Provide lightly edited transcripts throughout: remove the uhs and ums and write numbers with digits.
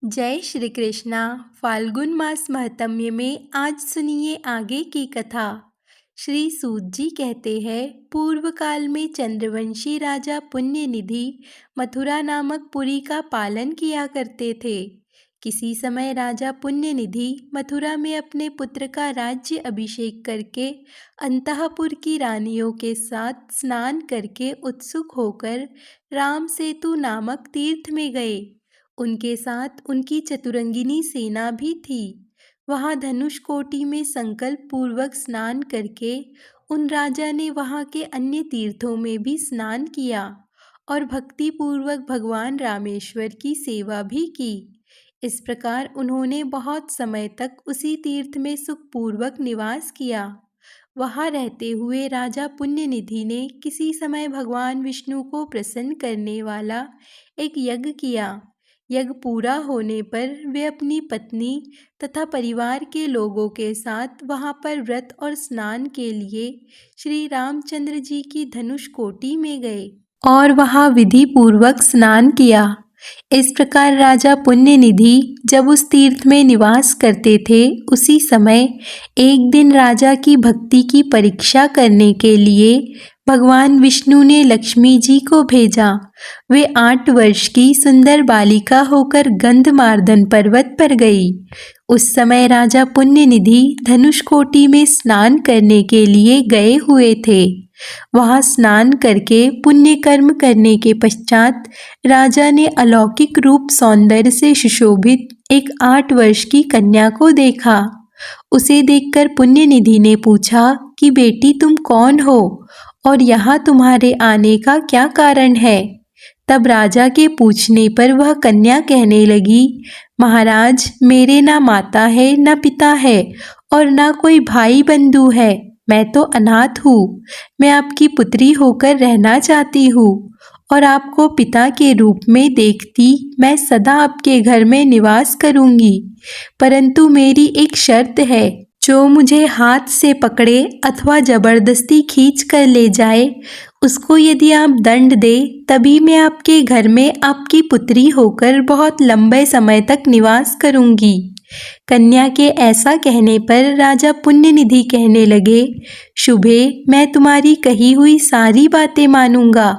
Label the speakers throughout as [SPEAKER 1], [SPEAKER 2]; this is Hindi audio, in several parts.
[SPEAKER 1] जय श्री कृष्णा। फाल्गुन मास महात्म्य में आज सुनिए आगे की कथा। श्री सूत जी कहते हैं, पूर्व काल में चंद्रवंशी राजा पुण्यनिधि मथुरा नामक पुरी का पालन किया करते थे। किसी समय राजा पुण्यनिधि मथुरा में अपने पुत्र का राज्य अभिषेक करके अंतःपुर की रानियों के साथ स्नान करके उत्सुक होकर राम सेतु नामक तीर्थ में गए। उनके साथ उनकी चतुरंगिनी सेना भी थी। वहाँ धनुष कोटि में संकल्प पूर्वक स्नान करके उन राजा ने वहाँ के अन्य तीर्थों में भी स्नान किया और भक्ति पूर्वक भगवान रामेश्वर की सेवा भी की। इस प्रकार उन्होंने बहुत समय तक उसी तीर्थ में सुखपूर्वक निवास किया। वहाँ रहते हुए राजा पुण्यनिधि ने किसी समय भगवान विष्णु को प्रसन्न करने वाला एक यज्ञ किया। यज्ञ पूरा होने पर वे अपनी पत्नी तथा परिवार के लोगों के साथ वहाँ पर व्रत और स्नान के लिए श्री रामचंद्र जी की धनुष कोटि में गए और वहाँ विधि पूर्वक स्नान किया। इस प्रकार राजा पुण्यनिधि जब उस तीर्थ में निवास करते थे, उसी समय एक दिन राजा की भक्ति की परीक्षा करने के लिए भगवान विष्णु ने लक्ष्मी जी को भेजा। वे 8 वर्ष की सुंदर बालिका होकर गंधमार्दन पर्वत पर गई। उस समय राजा पुण्यनिधि धनुष कोटि में स्नान करने के लिए गए हुए थे। वहाँ स्नान करके पुण्य कर्म करने के पश्चात राजा ने अलौकिक रूप सौंदर्य से सुशोभित एक 8 वर्ष की कन्या को देखा। उसे देखकर पुण्यनिधि ने पूछा कि बेटी, तुम कौन हो और यहाँ तुम्हारे आने का क्या कारण है? तब राजा के पूछने पर वह कन्या कहने लगी, महाराज, मेरे ना माता है ना पिता है और ना कोई भाई बंधु है। मैं तो अनाथ हूँ। मैं आपकी पुत्री होकर रहना चाहती हूँ और आपको पिता के रूप में देखती मैं सदा आपके घर में निवास करूँगी। परंतु मेरी एक शर्त है, जो मुझे हाथ से पकड़े अथवा जबरदस्ती खींच कर ले जाए, उसको यदि आप दंड दे तभी मैं आपके घर में आपकी पुत्री होकर बहुत लंबे समय तक निवास करूँगी। कन्या के ऐसा कहने पर राजा पुण्यनिधि कहने लगे, शुभे, मैं तुम्हारी कही हुई सारी बातें मानूंगा।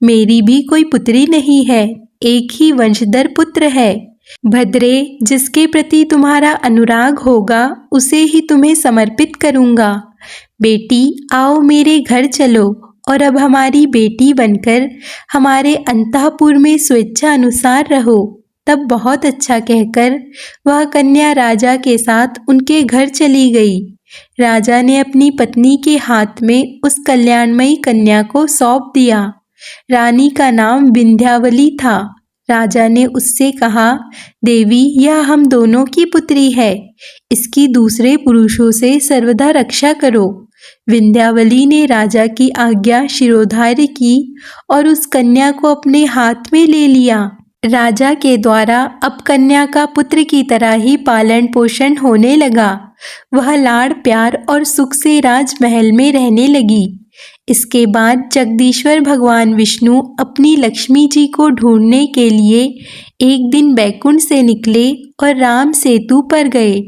[SPEAKER 1] मेरी भी कोई पुत्री नहीं है, एक ही वंशधर पुत्र है। भद्रे, जिसके प्रति तुम्हारा अनुराग होगा उसे ही तुम्हें समर्पित करूंगा। बेटी, आओ मेरे घर चलो और अब हमारी बेटी बनकर हमारे अंतःपुर में स्वेच्छा अनुसार रहो। तब बहुत अच्छा कहकर वह कन्या राजा के साथ उनके घर चली गई। राजा ने अपनी पत्नी के हाथ में उस कल्याणमयी कन्या को सौंप दिया। रानी का नाम विंध्यावली था। राजा ने उससे कहा, देवी, यह हम दोनों की पुत्री है। इसकी दूसरे पुरुषों से सर्वदा रक्षा करो। विंध्यावली ने राजा की आज्ञा शिरोधार्य की और उस कन्या को अपने हाथ में ले लिया। राजा के द्वारा अब कन्या का पुत्र की तरह ही पालन पोषण होने लगा। वह लाड़ प्यार और सुख से राजमहल में रहने लगी। इसके बाद जगदीश्वर भगवान विष्णु अपनी लक्ष्मी जी को ढूंढने के लिए एक दिन बैकुंठ से निकले और राम सेतु पर गए।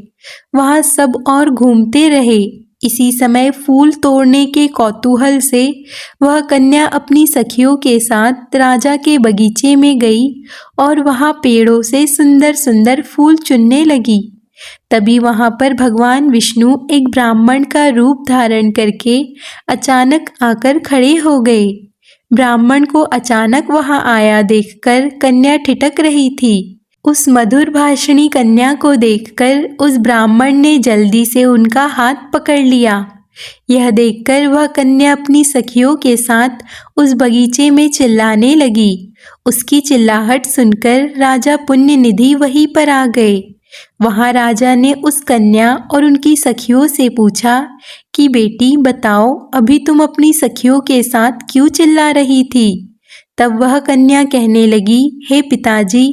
[SPEAKER 1] वहाँ सब और घूमते रहे। इसी समय फूल तोड़ने के कौतूहल से वह कन्या अपनी सखियों के साथ राजा के बगीचे में गई और वहाँ पेड़ों से सुंदर सुंदर फूल चुनने लगी। तभी वहाँ पर भगवान विष्णु एक ब्राह्मण का रूप धारण करके अचानक आकर खड़े हो गए। ब्राह्मण को अचानक वहाँ आया देखकर कन्या ठिठक रही थी। उस मधुर भाषिणी कन्या को देखकर उस ब्राह्मण ने जल्दी से उनका हाथ पकड़ लिया। यह देखकर वह कन्या अपनी सखियों के साथ उस बगीचे में चिल्लाने लगी। उसकी चिल्लाहट सुनकर राजा पुण्यनिधि वहीं पर आ गए। वहाँ राजा ने उस कन्या और उनकी सखियों से पूछा कि बेटी, बताओ, अभी तुम अपनी सखियों के साथ क्यों चिल्ला रही थी? तब वह कन्या कहने लगी, हे पिताजी,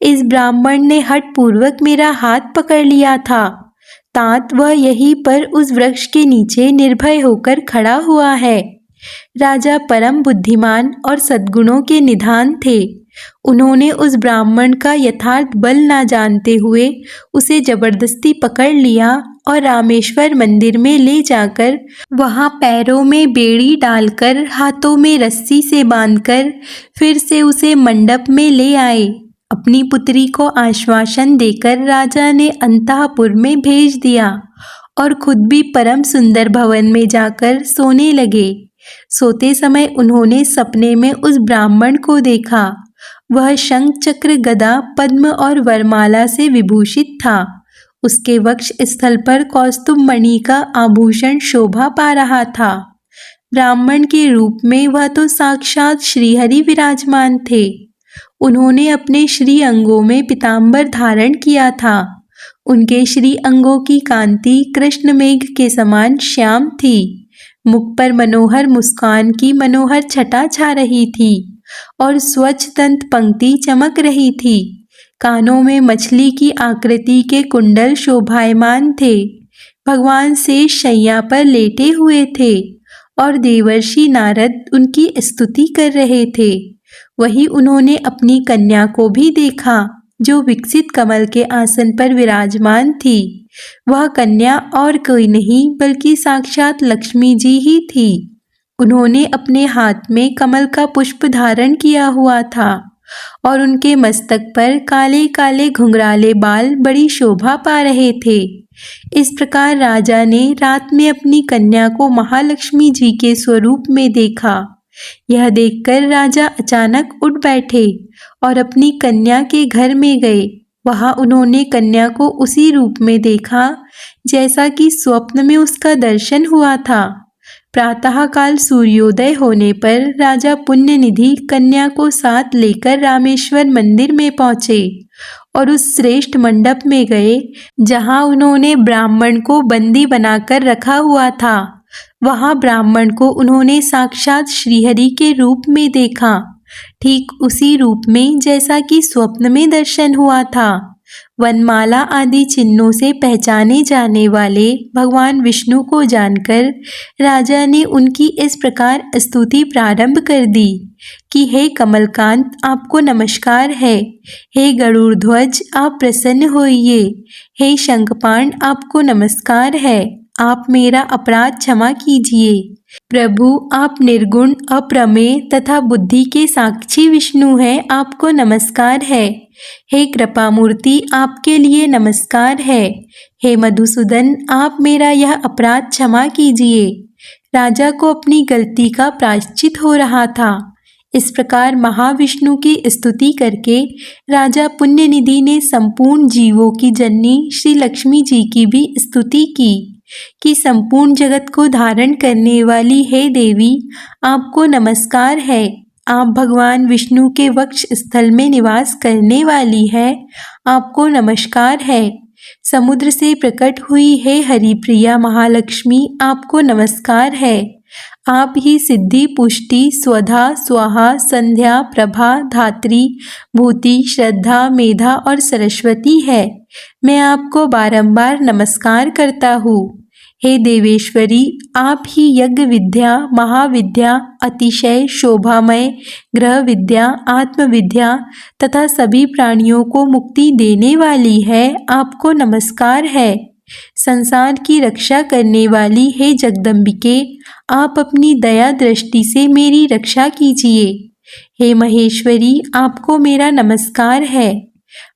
[SPEAKER 1] इस ब्राह्मण ने हठपूर्वक मेरा हाथ पकड़ लिया था। तात वह यहीं पर उस वृक्ष के नीचे निर्भय होकर खड़ा हुआ है। राजा परम बुद्धिमान और सद्गुणों के निधान थे। उन्होंने उस ब्राह्मण का यथार्थ बल ना जानते हुए उसे जबरदस्ती पकड़ लिया और रामेश्वर मंदिर में ले जाकर वहां पैरों में बेड़ी डालकर हाथों में रस्सी से बांधकर फिर से उसे मंडप में ले आए। अपनी पुत्री को आश्वासन देकर राजा ने अंतःपुर में भेज दिया और खुद भी परम सुंदर भवन में जाकर सोने लगे। सोते समय उन्होंने सपने में उस ब्राह्मण को देखा। वह शंख चक्र गदा पद्म और वरमाला से विभूषित था। उसके वक्ष स्थल पर कौस्तुभ मणि का आभूषण शोभा पा रहा था। ब्राह्मण के रूप में वह तो साक्षात श्रीहरि विराजमान थे। उन्होंने अपने श्री अंगों में पीतांबर धारण किया था। उनके श्री अंगों की कांति कृष्ण मेघ के समान श्याम थी। मुख पर मनोहर मुस्कान की मनोहर छटा छा रही थी और स्वच्छ दंत पंक्ति चमक रही थी। कानों में मछली की आकृति के कुंडल शोभायमान थे। भगवान शेष शैया पर लेटे हुए थे और देवर्षि नारद उनकी स्तुति कर रहे थे। वहीं उन्होंने अपनी कन्या को भी देखा जो विकसित कमल के आसन पर विराजमान थी। वह कन्या और कोई नहीं बल्कि साक्षात लक्ष्मी जी ही थी। उन्होंने अपने हाथ में कमल का पुष्प धारण किया हुआ था और उनके मस्तक पर काले काले घुंघराले बाल बड़ी शोभा पा रहे थे। इस प्रकार राजा ने रात में अपनी कन्या को महालक्ष्मी जी के स्वरूप में देखा। यह देखकर राजा अचानक उठ बैठे और अपनी कन्या के घर में गए। वहां उन्होंने कन्या को उसी रूप में देखा जैसा कि स्वप्न में उसका दर्शन हुआ था। प्रातःकाल सूर्योदय होने पर राजा पुण्यनिधि कन्या को साथ लेकर रामेश्वर मंदिर में पहुंचे और उस श्रेष्ठ मंडप में गए जहां उन्होंने ब्राह्मण को बंदी बनाकर रखा हुआ था। वहां ब्राह्मण को उन्होंने साक्षात श्रीहरि के रूप में देखा, ठीक उसी रूप में जैसा कि स्वप्न में दर्शन हुआ था। वनमाला आदि चिन्हों से पहचाने जाने वाले भगवान विष्णु को जानकर राजा ने उनकी इस प्रकार स्तुति प्रारंभ कर दी कि हे कमलकांत, आपको नमस्कार है। हे गरुड़ ध्वज, आप प्रसन्न होइए। हे शंखपाण, आपको नमस्कार है। आप मेरा अपराध क्षमा कीजिए। प्रभु, आप निर्गुण अप्रमेय तथा बुद्धि के साक्षी विष्णु हैं, आपको नमस्कार है। हे कृपामूर्ति, आपके लिए नमस्कार है। हे मधुसूदन, आप मेरा यह अपराध क्षमा कीजिए। राजा को अपनी गलती का प्रायश्चित हो रहा था। इस प्रकार महाविष्णु की स्तुति करके राजा पुण्यनिधि ने संपूर्ण जीवों की जननी श्री लक्ष्मी जी की भी स्तुति की कि संपूर्ण जगत को धारण करने वाली हे देवी, आपको नमस्कार है। आप भगवान विष्णु के वक्ष स्थल में निवास करने वाली है, आपको नमस्कार है। समुद्र से प्रकट हुई हे हरिप्रिया महालक्ष्मी, आपको नमस्कार है। आप ही सिद्धि, पुष्टि, स्वधा, स्वाहा, संध्या, प्रभा, धात्री, भूति, श्रद्धा, मेधा और सरस्वती है। मैं आपको बारंबार नमस्कार करता हूँ। हे देवेश्वरी, आप ही यज्ञ विद्या, महाविद्या, अतिशय शोभामय ग्रह विद्या, आत्मविद्या तथा सभी प्राणियों को मुक्ति देने वाली है, आपको नमस्कार है। संसार की रक्षा करने वाली हे जगदम्बिके, आप अपनी दया दृष्टि से मेरी रक्षा कीजिए। हे महेश्वरी, आपको मेरा नमस्कार है।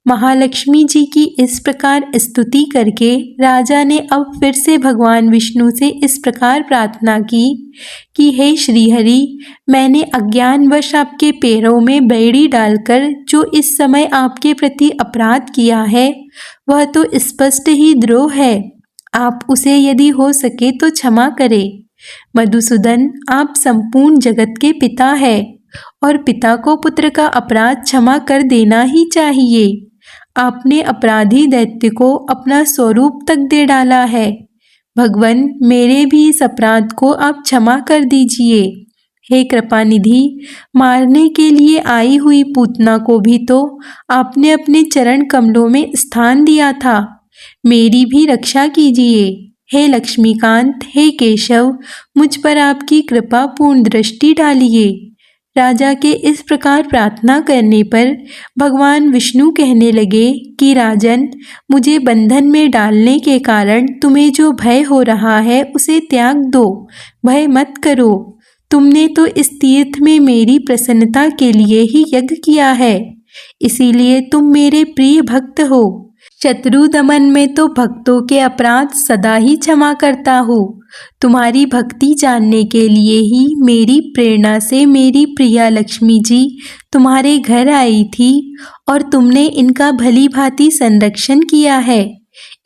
[SPEAKER 1] महालक्ष्मी जी की इस प्रकार स्तुति करके राजा ने अब फिर से भगवान विष्णु से इस प्रकार प्रार्थना की कि हे श्रीहरि, मैंने अज्ञानवश आपके पैरों में बेड़ी डालकर जो इस समय आपके प्रति अपराध किया है वह तो स्पष्ट ही द्रोह है। आप उसे यदि हो सके तो क्षमा करें। मधुसूदन, आप संपूर्ण जगत के पिता हैं और पिता को पुत्र का अपराध क्षमा कर देना ही चाहिए। आपने अपराधी दैत्य को अपना स्वरूप तक दे डाला है। भगवान, मेरे भी इस अपराध को आप क्षमा कर दीजिए। हे कृपानिधि, मारने के लिए आई हुई पूतना को भी तो आपने अपने चरण कमलों में स्थान दिया था। मेरी भी रक्षा कीजिए। हे लक्ष्मीकांत, हे केशव, मुझ पर आपकी कृपा पूर्ण दृष्टि डालिए। राजा के इस प्रकार प्रार्थना करने पर भगवान विष्णु कहने लगे कि राजन, मुझे बंधन में डालने के कारण तुम्हें जो भय हो रहा है उसे त्याग दो, भय मत करो। तुमने तो इस तीर्थ में मेरी प्रसन्नता के लिए ही यज्ञ किया है, इसीलिए तुम मेरे प्रिय भक्त हो। शत्रु दमन में तो भक्तों के अपराध सदा ही क्षमा करता हूँ। तुम्हारी भक्ति जानने के लिए ही मेरी प्रेरणा से मेरी प्रिया लक्ष्मी जी तुम्हारे घर आई थी और तुमने इनका भली भांति संरक्षण किया है,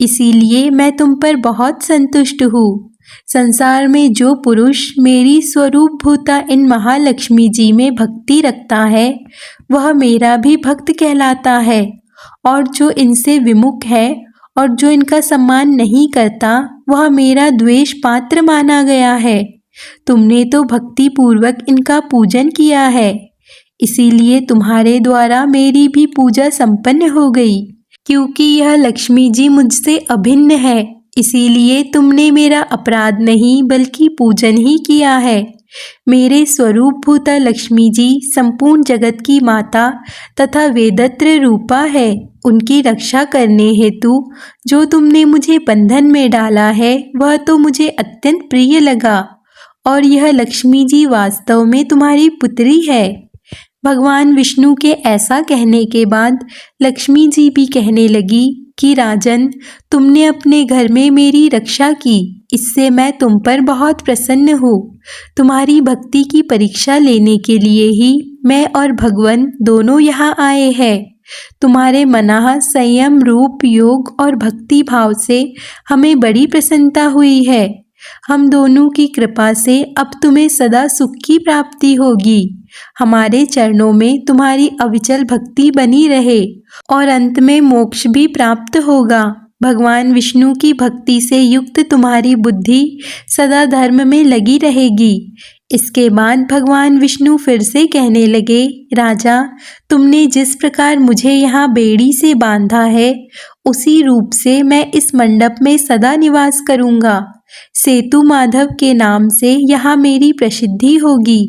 [SPEAKER 1] इसीलिए मैं तुम पर बहुत संतुष्ट हूँ। संसार में जो पुरुष मेरी स्वरूप भूता इन महालक्ष्मी जी में भक्ति रखता है वह मेरा भी भक्त कहलाता है, और जो इनसे विमुख है और जो इनका सम्मान नहीं करता वह मेरा द्वेष पात्र माना गया है। तुमने तो भक्ति पूर्वक इनका पूजन किया है, इसीलिए तुम्हारे द्वारा मेरी भी पूजा संपन्न हो गई। क्योंकि यह लक्ष्मी जी मुझसे अभिन्न है, इसीलिए तुमने मेरा अपराध नहीं बल्कि पूजन ही किया है। मेरे स्वरूप भूता लक्ष्मी जी संपूर्ण जगत की माता तथा वेदत्र रूपा है। उनकी रक्षा करने हेतु जो तुमने मुझे बंधन में डाला है वह तो मुझे अत्यंत प्रिय लगा, और यह लक्ष्मी जी वास्तव में तुम्हारी पुत्री है। भगवान विष्णु के ऐसा कहने के बाद लक्ष्मी जी भी कहने लगी कि राजन, तुमने अपने घर में मेरी रक्षा की, इससे मैं तुम पर बहुत प्रसन्न हूँ। तुम्हारी भक्ति की परीक्षा लेने के लिए ही मैं और भगवान दोनों यहाँ आए हैं। तुम्हारे मनाह संयम रूप योग और भक्ति भाव से हमें बड़ी प्रसन्नता हुई है। हम दोनों की कृपा से अब तुम्हें सदा सुख की प्राप्ति होगी। हमारे चरणों में तुम्हारी अविचल भक्ति बनी रहे और अंत में मोक्ष भी प्राप्त होगा। भगवान विष्णु की भक्ति से युक्त तुम्हारी बुद्धि सदा धर्म में लगी रहेगी। इसके बाद भगवान विष्णु फिर से कहने लगे, राजा, तुमने जिस प्रकार मुझे यहाँ बेड़ी से बांधा है उसी रूप से मैं इस मंडप में सदा निवास करूँगा। सेतु माधव के नाम से यहाँ मेरी प्रसिद्धि होगी।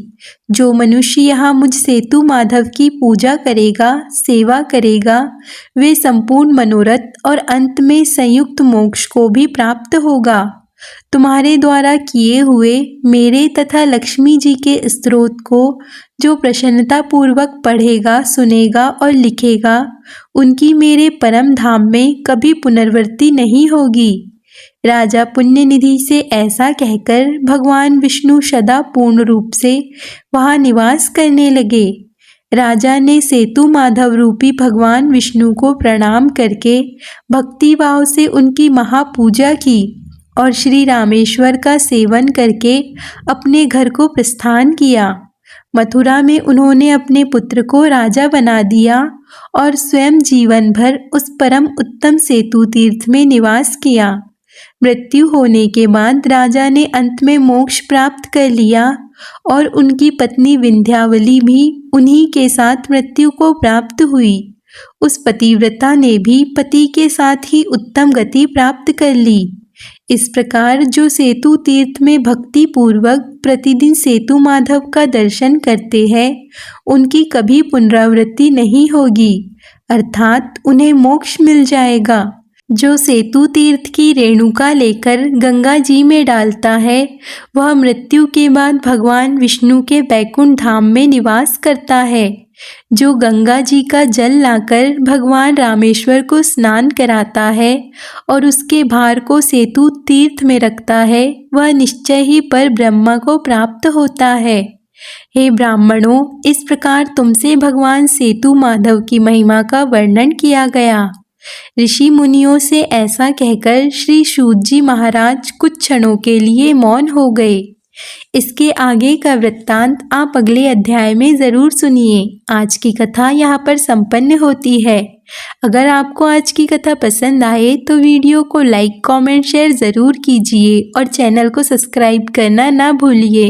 [SPEAKER 1] जो मनुष्य यहाँ मुझ सेतु माधव की पूजा करेगा, सेवा करेगा, वे संपूर्ण मनोरथ और अंत में संयुक्त मोक्ष को भी प्राप्त होगा। तुम्हारे द्वारा किए हुए मेरे तथा लक्ष्मी जी के स्तोत्र को जो प्रसन्नता पूर्वक पढ़ेगा, सुनेगा और लिखेगा, उनकी मेरे परम धाम में कभी पुनर्वृत्ति नहीं होगी। राजा पुण्यनिधि से ऐसा कहकर भगवान विष्णु सदा पूर्ण रूप से वहाँ निवास करने लगे। राजा ने सेतु माधव रूपी भगवान विष्णु को प्रणाम करके भक्ति भाव से उनकी महापूजा की और श्री रामेश्वर का सेवन करके अपने घर को प्रस्थान किया। मथुरा में उन्होंने अपने पुत्र को राजा बना दिया और स्वयं जीवन भर उस परम उत्तम सेतु तीर्थ में निवास किया। मृत्यु होने के बाद राजा ने अंत में मोक्ष प्राप्त कर लिया और उनकी पत्नी विंध्यावली भी उन्हीं के साथ मृत्यु को प्राप्त हुई। उस पतिव्रता ने भी पति के साथ ही उत्तम गति प्राप्त कर ली। इस प्रकार जो सेतु तीर्थ में भक्ति पूर्वक प्रतिदिन सेतु माधव का दर्शन करते हैं उनकी कभी पुनरावृत्ति नहीं होगी, अर्थात उन्हें मोक्ष मिल जाएगा। जो सेतु तीर्थ की रेणुका लेकर गंगा जी में डालता है वह मृत्यु के बाद भगवान विष्णु के बैकुंठ धाम में निवास करता है। जो गंगा जी का जल लाकर भगवान रामेश्वर को स्नान कराता है और उसके भार को सेतु तीर्थ में रखता है वह निश्चय ही पर ब्रह्मा को प्राप्त होता है। हे ब्राह्मणों, इस प्रकार तुमसे भगवान सेतु माधव की महिमा का वर्णन किया गया। ऋषि मुनियों से ऐसा कहकर श्री सूत जी महाराज कुछ क्षणों के लिए मौन हो गए। इसके आगे का वृत्तांत आप अगले अध्याय में ज़रूर सुनिए। आज की कथा यहाँ पर संपन्न होती है। अगर आपको आज की कथा पसंद आए तो वीडियो को लाइक, कमेंट, शेयर ज़रूर कीजिए और चैनल को सब्सक्राइब करना ना भूलिए।